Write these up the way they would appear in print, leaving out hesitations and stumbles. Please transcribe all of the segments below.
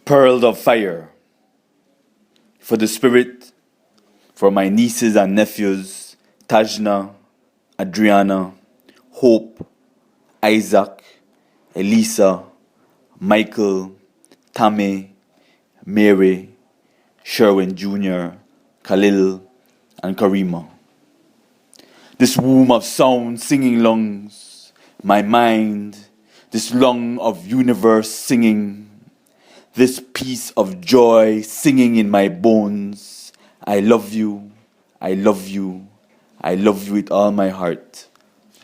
Pearls of fire. For the spirit, for my nieces and nephews, Tajna, Adriana, Hope, Isaac, Elisa, Michael, Tammy, Mary, Sherwin Jr., Khalil, and Karima. This womb of sound singing lungs, my mind, this lung of universe singing, this piece of joy singing in my bones. I love you, I love you, I love you with all my heart.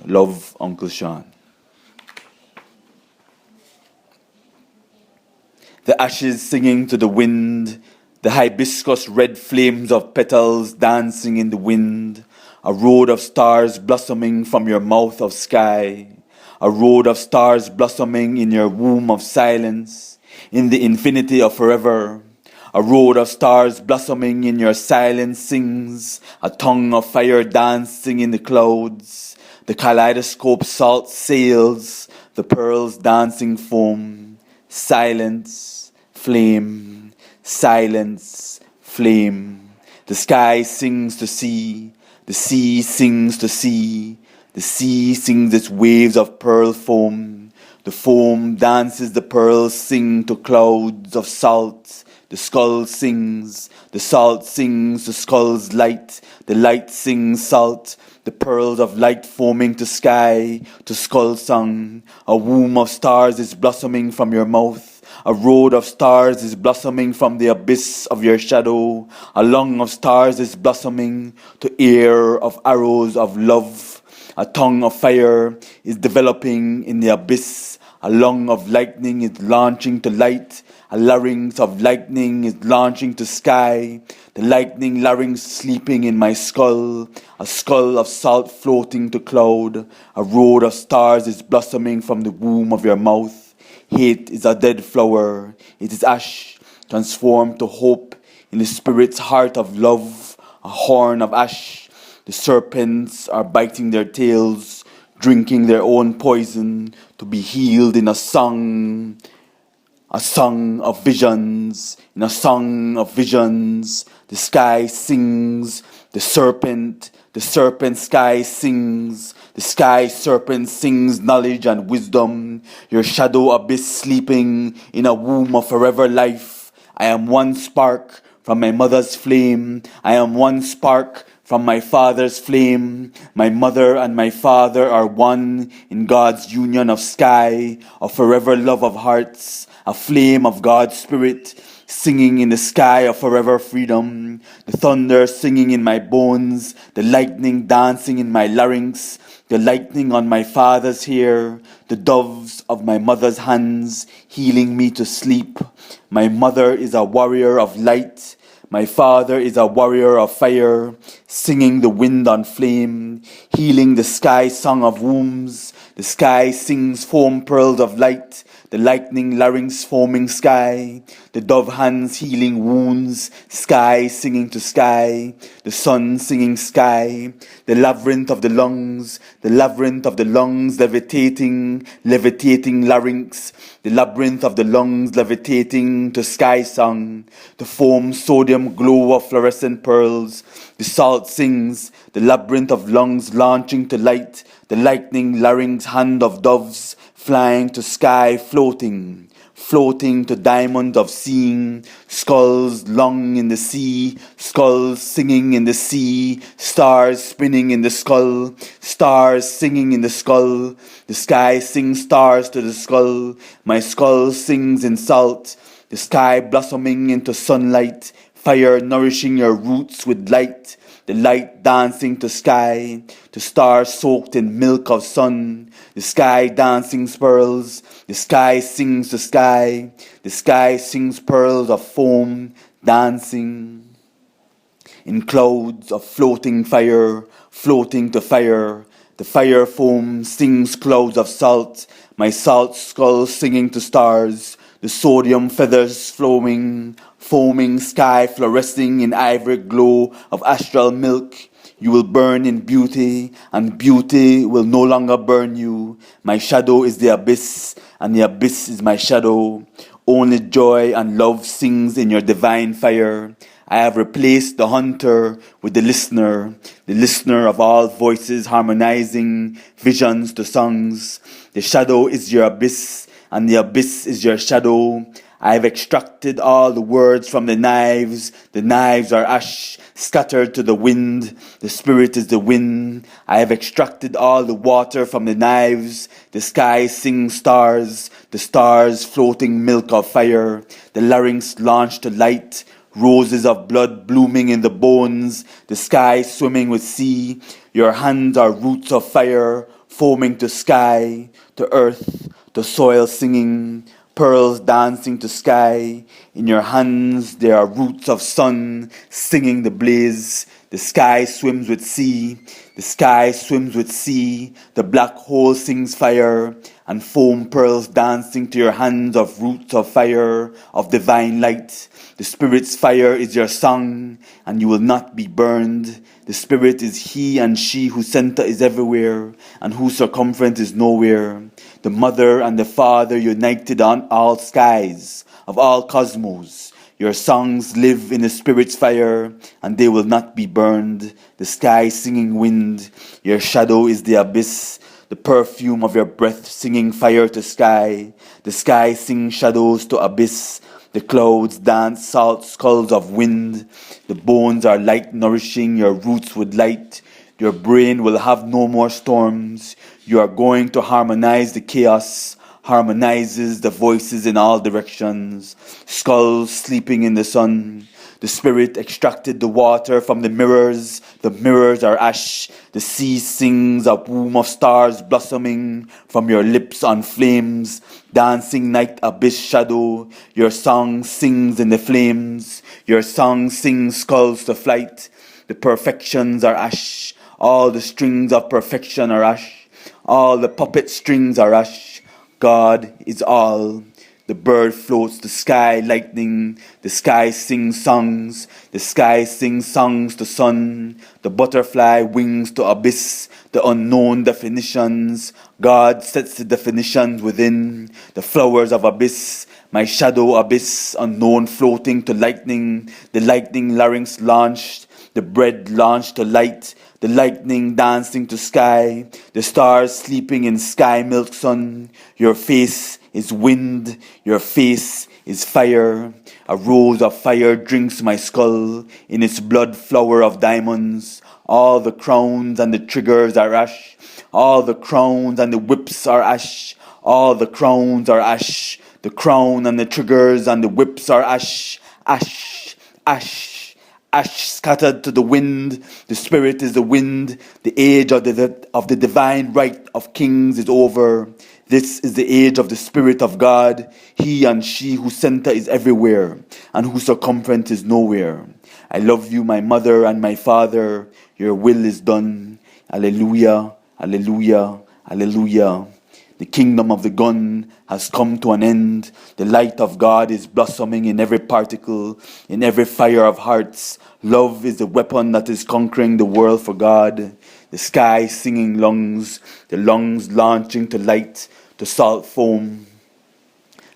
Love, Uncle Sean. The ashes singing to the wind, the hibiscus red flames of petals dancing in the wind, a road of stars blossoming from your mouth of sky, a road of stars blossoming in your womb of silence, in the infinity of forever, a road of stars blossoming in your silence sings, a tongue of fire dancing in the clouds, the kaleidoscope salt sails, the pearls dancing foam, silence, flame, silence, flame. The sky sings to sea, the sea sings to sea, the sea sings its waves of pearl foam, the foam dances, the pearls sing to clouds of salt, the skull sings, the salt sings, the skull's light, the light sings salt, the pearls of light foaming to sky, to skull song, a womb of stars is blossoming from your mouth, a road of stars is blossoming from the abyss of your shadow, a lung of stars is blossoming to air of arrows of love, a tongue of fire is developing in the abyss, a lung of lightning is launching to light, a larynx of lightning is launching to sky, the lightning larynx sleeping in my skull, a skull of salt floating to cloud, a road of stars is blossoming from the womb of your mouth. Hate is a dead flower, it is ash, transformed to hope in the spirit's heart of love, a horn of ash. The serpents are biting their tails, drinking their own poison to be healed in a song of visions, in a song of visions. The sky sings, the serpent sky sings, the sky serpent sings knowledge and wisdom, your shadow abyss sleeping in a womb of forever life. I am one spark from my mother's flame, I am one spark from my father's flame. My mother and my father are one in God's union of sky, of forever love of hearts, a flame of God's spirit, singing in the sky of forever freedom, the thunder singing in my bones, the lightning dancing in my larynx, the lightning on my father's hair, the doves of my mother's hands healing me to sleep. My mother is a warrior of light, my father is a warrior of fire, singing the wind on flame, healing the sky song of wombs. The sky sings foam pearls of light, the lightning larynx foaming sky, the dove hands healing wounds, sky singing to sky, the sun singing sky, the labyrinth of the lungs, levitating larynx, the labyrinth of the lungs levitating to sky song, the foam sodium glow of fluorescent pearls, the salt sings, the labyrinth of lungs launching to light, the lightning larynx hand of doves flying to sky, floating to diamond of seeing, skulls long in the sea, skulls singing in the sea, stars spinning in the skull, stars singing in the skull, the sky sings stars to the skull, my skull sings in salt, the sky blossoming into sunlight, fire nourishing your roots with light, the light dancing to sky, to stars soaked in milk of sun, the sky dancing pearls, the sky sings to sky, the sky sings pearls of foam dancing in clouds of floating fire, floating to fire, the fire foam sings clouds of salt, my salt skull singing to stars, the sodium feathers flowing, foaming sky fluorescing in ivory glow of astral milk. You will burn in beauty, and beauty will no longer burn you. My shadow is the abyss, and the abyss is my shadow. Only joy and love sings in your divine fire. I have replaced the hunter with the listener of all voices harmonizing visions to songs. The shadow is your abyss, and the abyss is your shadow. I have extracted all the words from the knives. The knives are ash, scattered to the wind. The spirit is the wind. I have extracted all the water from the knives. The sky sings stars, the stars floating milk of fire. The larynx launched to light. Roses of blood blooming in the bones, the sky swimming with sea. Your hands are roots of fire, foaming to sky, to earth, to soil singing, pearls dancing to sky. In your hands there are roots of sun, singing the blaze. The sky swims with sea, the sky swims with sea. The black hole sings fire, and foam pearls dancing to your hands of roots of fire, of divine light. The Spirit's fire is your song, and you will not be burned. The Spirit is he and she whose center is everywhere, and whose circumference is nowhere. The Mother and the Father united on all skies, of all cosmos. Your songs live in the Spirit's fire, and they will not be burned. The sky singing wind, your shadow is the abyss. The perfume of your breath singing fire to sky. The sky sings shadows to abyss. The clouds dance salt skulls of wind. The bones are light nourishing your roots with light. Your brain will have no more storms. You are going to harmonize the chaos. Harmonizes the voices in all directions. Skulls sleeping in the sun. The Spirit extracted the water from the mirrors. The mirrors are ash. The sea sings a womb of stars blossoming from your lips on flames. Dancing night abyss shadow. Your song sings in the flames. Your song sings skulls to flight. The perfections are ash. All the strings of perfection are ash. All the puppet strings are ash. God is all. The bird floats to sky lightning. The sky sings songs. The sky sings songs to sun. The butterfly wings to abyss. The unknown definitions. God sets the definitions within. The flowers of abyss. My shadow abyss. Unknown floating to lightning. The lightning larynx launched. The bread launched to light. The lightning dancing to sky. The stars sleeping in sky milk sun. Your face is wind. Your face is fire. A rose of fire drinks my skull in its blood flower of diamonds. All the crowns and the triggers are ash. All the crowns and the whips are ash. All the crowns are ash. The crown and the triggers and the whips are ash. Ash. Ash. Ash scattered to the wind. The Spirit is the wind. The age of the divine right of kings is over. This is the age of the Spirit of God. He and she whose center is everywhere and whose circumference is nowhere. I love you, my mother and my father. Your will is done. Alleluia, alleluia, alleluia. The kingdom of the gun has come to an end. The light of God is blossoming in every particle, in every fire of hearts. Love is the weapon that is conquering the world for God. The sky singing lungs, the lungs launching to light, to salt foam.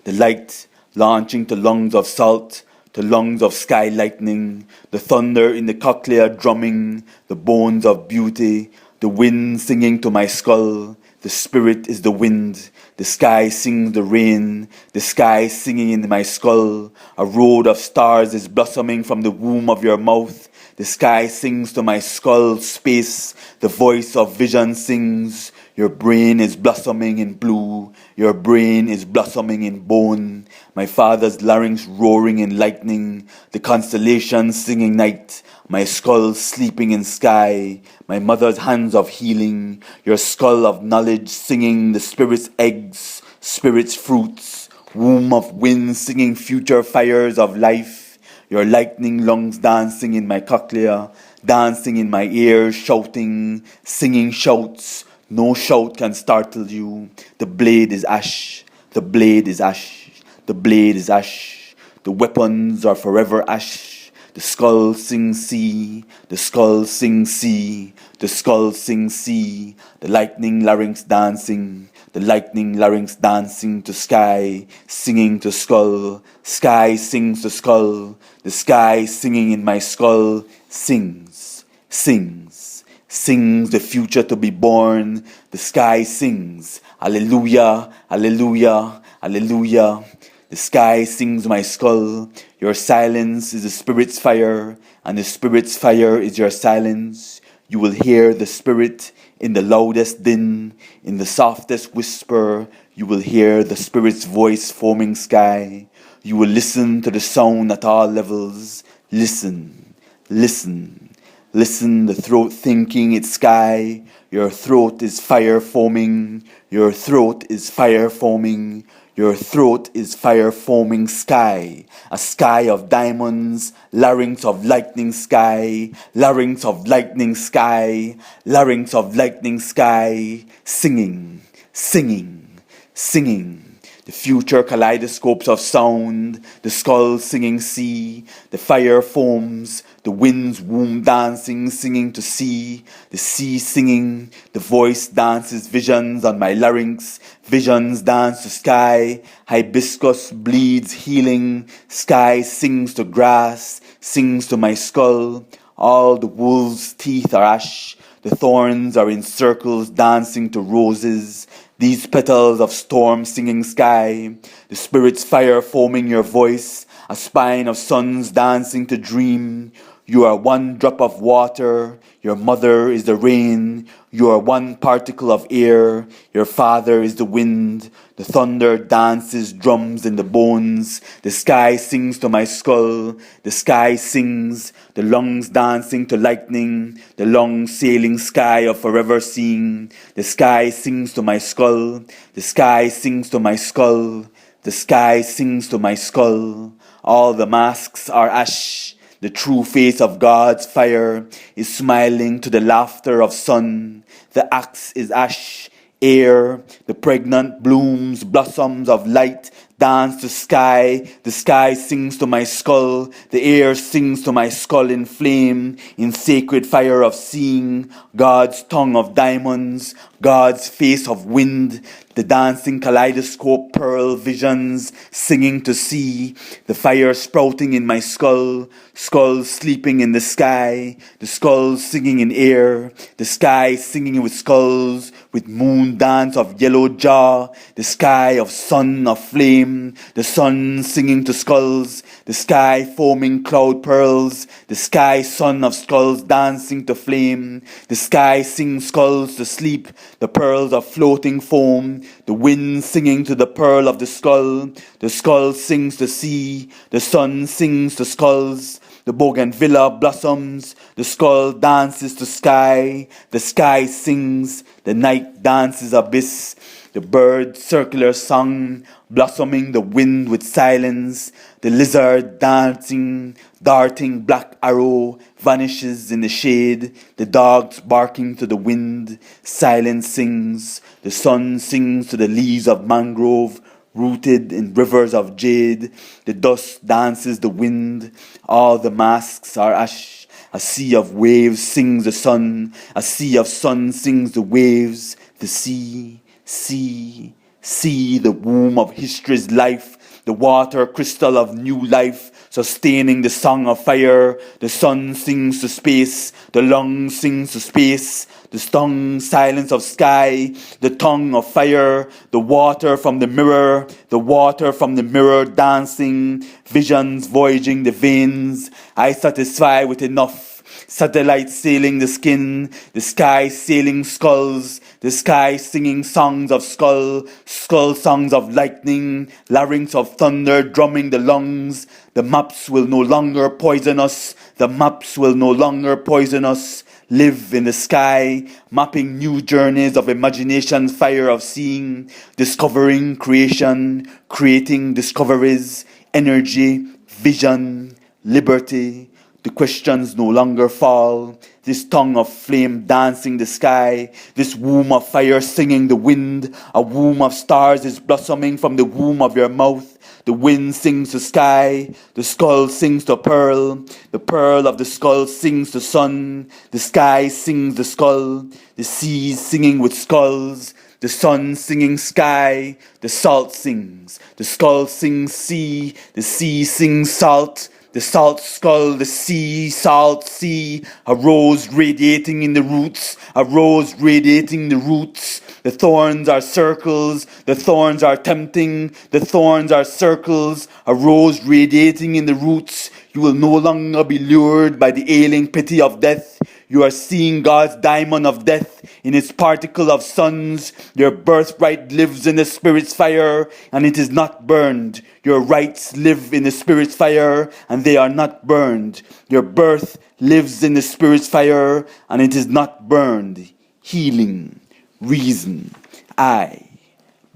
The light launching to lungs of salt, to lungs of sky lightning. The thunder in the cochlea drumming, the bones of beauty. The wind singing to my skull. The Spirit is the wind. The sky sings the rain. The sky singing in my skull. A road of stars is blossoming from the womb of your mouth. The sky sings to my skull space. The voice of vision sings. Your brain is blossoming in blue. Your brain is blossoming in bone. My father's larynx roaring in lightning. The constellations singing night. My skull sleeping in sky. My mother's hands of healing. Your skull of knowledge singing the Spirit's eggs, Spirit's fruits. Womb of wind singing future fires of life. Your lightning lungs dancing in my cochlea, dancing in my ears, shouting, singing shouts. No shout can startle you. The blade is ash. The blade is ash. The blade is ash. The weapons are forever ash. The skull sings sea, the skull sings sea, the skull sings sea, the lightning larynx dancing, the lightning larynx dancing to sky, singing to skull. Sky sings to skull, the sky singing in my skull sings, sings, sings the future to be born. The sky sings, Alleluia, Alleluia, Alleluia. The sky sings my skull. Your silence is the spirit's fire, and the spirit's fire is your silence. You will hear the spirit in the loudest din, in the softest whisper. You will hear the spirit's voice forming sky. You will listen to the sound at all levels. Listen, listen, listen, the throat thinking it's sky. Your throat is fire foaming. Your throat is fire foaming. Your throat is fire foaming sky, a sky of diamonds, larynx of lightning sky, larynx of lightning sky, larynx of lightning sky, singing, singing, singing. The future kaleidoscopes of sound, the skull singing sea, the fire foams, the wind's womb dancing, singing to sea, the sea singing, the voice dances visions on my larynx, visions dance to sky, hibiscus bleeds healing, sky sings to grass, sings to my skull, all the wolves' teeth are ash, the thorns are in circles dancing to roses, these petals of storm singing sky, the spirit's fire foaming your voice, a spine of suns dancing to dream. You are one drop of water, your mother is the rain, you are one particle of air, your father is the wind, the thunder dances drums in the bones, the sky sings to my skull, the sky sings, the lungs dancing to lightning, the long sailing sky of forever seeing, the sky sings to my skull, the sky sings to my skull, the sky sings to my skull, all the masks are ash. The true face of God's fire is smiling to the laughter of sun. The axe is ash, air, the pregnant blooms, blossoms of light dance to sky. The sky sings to my skull, the air sings to my skull in flame, in sacred fire of seeing, God's tongue of diamonds, God's face of wind, the dancing kaleidoscope pearl visions singing to sea, the fire sprouting in my skull, skull sleeping in the sky, the skulls singing in air, the sky singing with skulls, with moon dance of yellow jaw, the sky of sun of flame, the sun singing to skulls, the sky foaming cloud pearls, the sky sun of skulls dancing to flame, the sky sings skulls to sleep, the pearls of floating foam, the wind singing to the pearl of the skull sings to sea, the sun sings to skulls, the bougainvillea blossoms, the skull dances to sky, the sky sings, the night dances abyss, the bird circular song, blossoming the wind with silence, the lizard dancing, darting black arrow, vanishes in the shade, the dogs barking to the wind, silence sings, the sun sings to the leaves of mangrove, rooted in rivers of jade, the dust dances the wind, all the masks are ash, a sea of waves sings the sun, a sea of sun sings the waves, the sea, sea, sea, the womb of history's life, the water crystal of new life, sustaining the song of fire, the sun sings to space, the lungs sings to space, the stung silence of sky, the tongue of fire, the water from the mirror dancing, visions voyaging the veins, I satisfy with enough, satellites sailing the skin, the sky sailing skulls, the sky singing songs of skull, skull songs of lightning, larynx of thunder drumming the lungs. The maps will no longer poison us, the maps will no longer poison us. Live in the sky, mapping new journeys of imagination's fire of seeing, discovering creation, creating discoveries, energy, vision, liberty. The questions no longer fall. This tongue of flame dancing the sky. This womb of fire singing the wind. A womb of stars is blossoming from the womb of your mouth. The wind sings to sky. The skull sings to pearl. The pearl of the skull sings to sun. The sky sings the skull. The seas singing with skulls. the sun singing sky, the salt sings, the skull sings sea, the sea sings salt, the salt skull, the sea, salt sea, a rose radiating in the roots, a rose radiating the roots. The thorns are circles, the thorns are tempting, the thorns are circles, a rose radiating in the roots. You will no longer be lured by the ailing pity of death. You are seeing God's diamond of death in its particle of suns. Your birthright lives in the Spirit's fire, and it is not burned. Your rights live in the Spirit's fire, and they are not burned. Your birth lives in the Spirit's fire, and it is not burned. Healing, reason, I,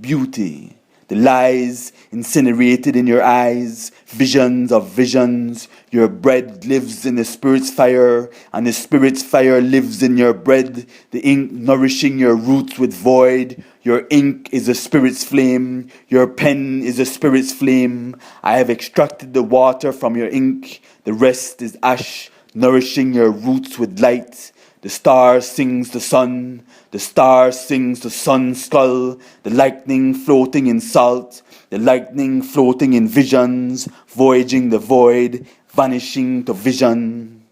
beauty, the lies incinerated in your eyes, visions of visions. Your bread lives in the Spirit's fire, and the Spirit's fire lives in your bread, the ink nourishing your roots with void. Your ink is the Spirit's flame, your pen is the Spirit's flame. I have extracted the water from your ink, the rest is ash, nourishing your roots with light. The star sings the sun, the star sings the sun's skull, the lightning floating in salt, the lightning floating in visions, voyaging the void, vanishing to vision.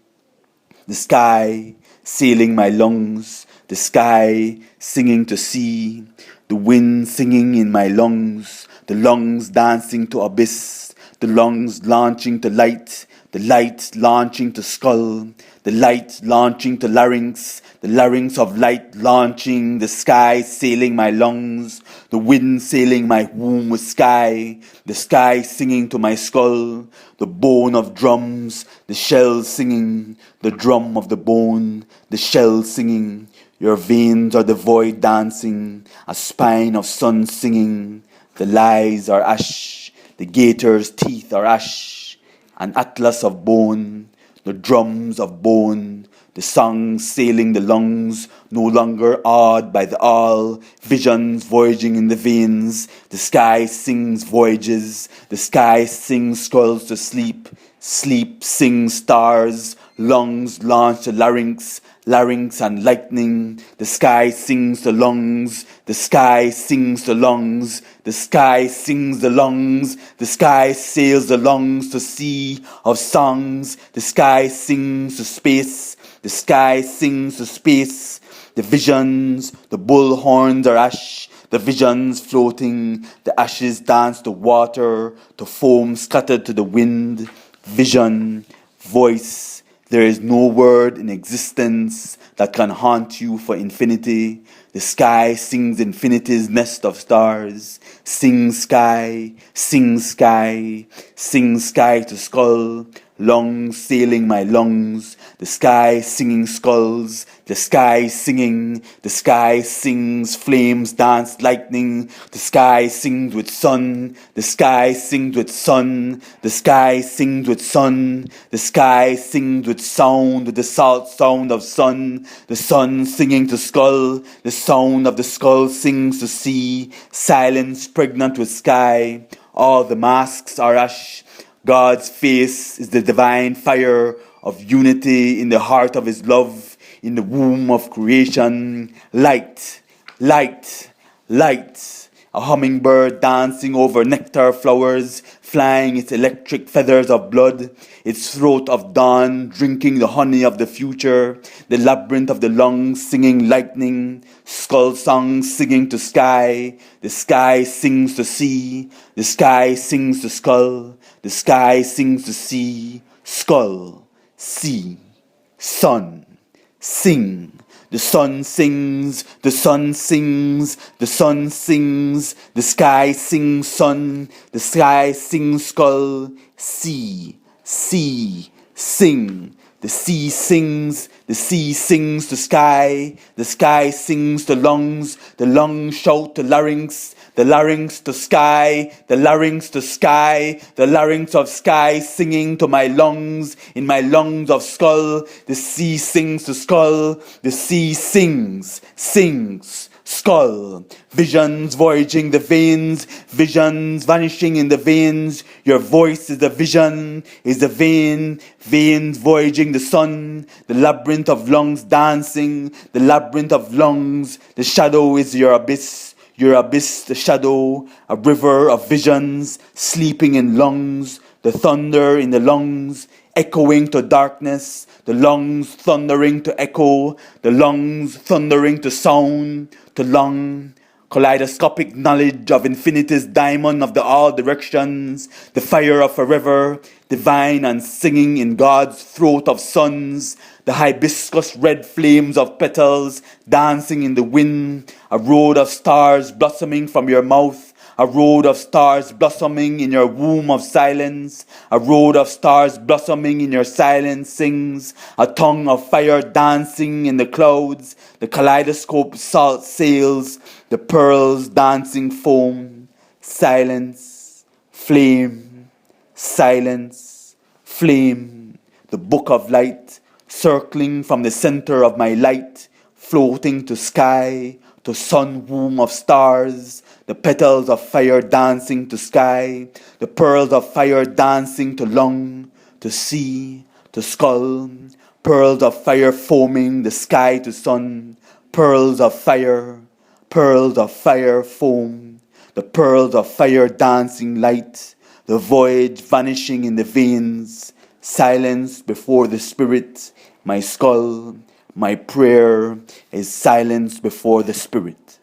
The sky sailing my lungs, the sky singing to sea, the wind singing in my lungs, the lungs dancing to abyss, the lungs launching to light, the light launching to skull, the light launching to larynx, the larynx of light launching, the sky sailing my lungs, the wind sailing my womb with sky, the sky singing to my skull, the bone of drums, the shell singing, the drum of the bone, the shell singing, your veins are the void dancing, a spine of sun singing, the lies are ash, the gator's teeth are ash, an atlas of bone, the drums of bone, the songs sailing the lungs, no longer awed by the all, visions voyaging in the veins, the sky sings voyages, the sky sings skulls to sleep, sleep sings stars, lungs launch the larynx, larynx and lightning, the sky sings the lungs, the sky sings the lungs, the sky sings the lungs, the sky sails the lungs to sea of songs, the sky sings to space, the sky sings to space, the visions, the bull horns are ash, the visions floating, the ashes dance to water, to foam scattered to the wind, vision, voice, there is no word in existence that can haunt you for infinity. The sky sings infinity's nest of stars. Sing sky, sing sky, sing sky to skull. Lungs sailing my lungs. The sky singing skulls. The sky singing. The sky sings flames dance lightning. The sky sings with sun. The sky sings with sun. The sky sings with sun. The sky sings with sound, with the salt sound of sun. The sun singing to skull. The sound of the skull sings to sea. Silence pregnant with sky. All the masks are ash. God's face is the divine fire of unity in the heart of his love, in the womb of creation. Light, light, light. A hummingbird dancing over nectar flowers, flying its electric feathers of blood, its throat of dawn, drinking the honey of the future, the labyrinth of the lungs singing lightning, skull songs singing to sky, the sky sings to sea, the sky sings to skull, the sky sings to sea, skull, sea, sun, sing. The sun sings, the sun sings, the sun sings, the sky sings sun, the sky sings skull, sea, sea, sing. The sea sings, the sea sings to sky, the sky sings to lungs, the lungs shout to larynx, the larynx to sky, the larynx to sky, the larynx of sky singing to my lungs, in my lungs of skull, the sea sings to skull, the sea sings, sings, skull, visions voyaging the veins, visions vanishing in the veins, your voice is the vision, is the vein, veins voyaging the sun, the labyrinth of lungs dancing, the labyrinth of lungs, the shadow is your abyss, your abyss, the shadow, a river of visions, sleeping in lungs, the thunder in the lungs, echoing to darkness, the lungs thundering to echo, the lungs thundering to sound, to lung, kaleidoscopic knowledge of infinity's diamond of the all directions, the fire of forever, divine and singing in God's throat of suns, the hibiscus red flames of petals dancing in the wind, a road of stars blossoming from your mouth, a road of stars blossoming in your womb of silence, a road of stars blossoming in your silence sings, a tongue of fire dancing in the clouds, the kaleidoscope salt sails, the pearls dancing foam, silence, flame, silence, flame, the book of light, circling from the center of my light, floating to sky, to sun womb of stars, the petals of fire dancing to sky, the pearls of fire dancing to lung, to sea, to skull, pearls of fire foaming the sky to sun, pearls of fire foam, the pearls of fire dancing light, the voyage vanishing in the veins, silence before the spirit, my skull, my prayer is silence before the spirit.